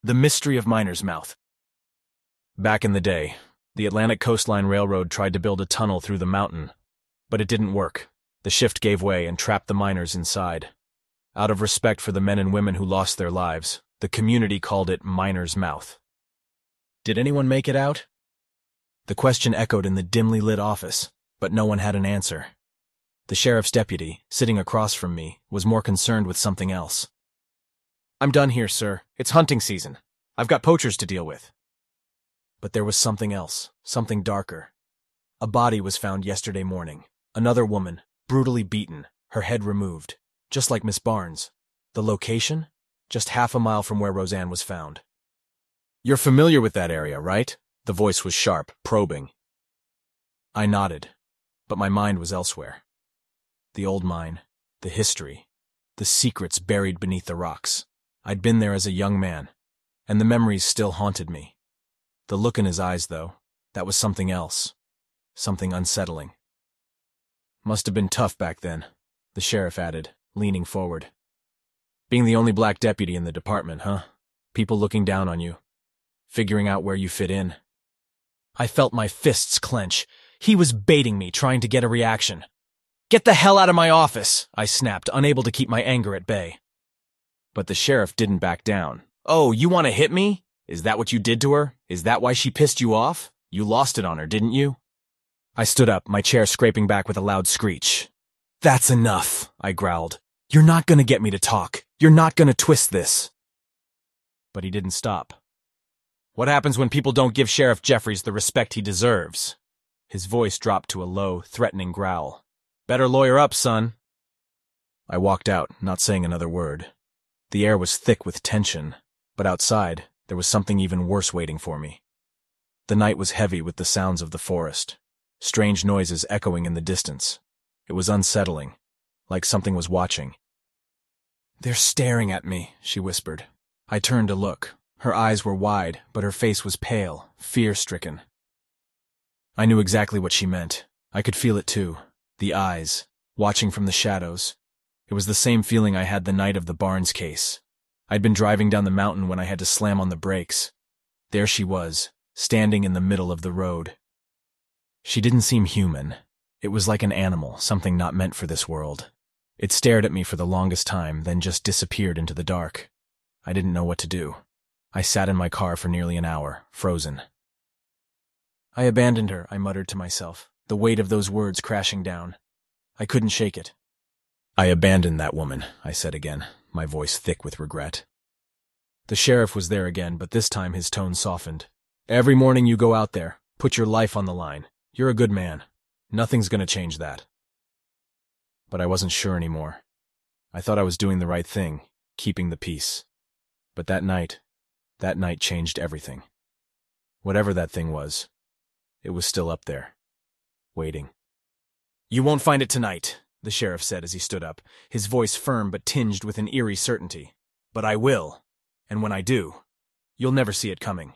The Mystery of Miner's Mouth. Back in the day, the Atlantic Coastline Railroad tried to build a tunnel through the mountain, but it didn't work. The shift gave way and trapped the miners inside. Out of respect for the men and women who lost their lives, the community called it Miner's Mouth. Did anyone make it out? The question echoed in the dimly lit office, but no one had an answer. The sheriff's deputy, sitting across from me, was more concerned with something else. "I'm done here, sir. It's hunting season. I've got poachers to deal with." But there was something else, something darker. A body was found yesterday morning. Another woman, brutally beaten, her head removed, just like Miss Barnes. The location? Just half a mile from where Roseanne was found. "You're familiar with that area, right?" The voice was sharp, probing. I nodded, but my mind was elsewhere. The old mine, the history, the secrets buried beneath the rocks. I'd been there as a young man, and the memories still haunted me. The look in his eyes, though, that was something else, something unsettling. "Must have been tough back then," the sheriff added, leaning forward. "Being the only black deputy in the department, huh? People looking down on you, figuring out where you fit in." I felt my fists clench. He was baiting me, trying to get a reaction. "Get the hell out of my office!" I snapped, unable to keep my anger at bay. But the sheriff didn't back down. "Oh, you want to hit me? Is that what you did to her? Is that why she pissed you off? You lost it on her, didn't you?" I stood up, my chair scraping back with a loud screech. "That's enough," I growled. "You're not going to get me to talk. You're not going to twist this." But he didn't stop. "What happens when people don't give Sheriff Jeffries the respect he deserves?" His voice dropped to a low, threatening growl. "Better lawyer up, son." I walked out, not saying another word. The air was thick with tension, but outside, there was something even worse waiting for me. The night was heavy with the sounds of the forest, strange noises echoing in the distance. It was unsettling, like something was watching. "They're staring at me," she whispered. I turned to look. Her eyes were wide, but her face was pale, fear-stricken. I knew exactly what she meant. I could feel it too. The eyes, watching from the shadows. It was the same feeling I had the night of the Barnes case. I'd been driving down the mountain when I had to slam on the brakes. There she was, standing in the middle of the road. She didn't seem human. It was like an animal, something not meant for this world. It stared at me for the longest time, then just disappeared into the dark. I didn't know what to do. I sat in my car for nearly an hour, frozen. "I abandoned her," I muttered to myself, the weight of those words crashing down. I couldn't shake it. "I abandoned that woman," I said again, my voice thick with regret. The sheriff was there again, but this time his tone softened. "Every morning you go out there, put your life on the line. You're a good man. Nothing's going to change that." But I wasn't sure anymore. I thought I was doing the right thing, keeping the peace. But that night changed everything. Whatever that thing was, it was still up there, waiting. "You won't find it tonight," the sheriff said as he stood up, his voice firm but tinged with an eerie certainty. "But I will, and when I do, you'll never see it coming."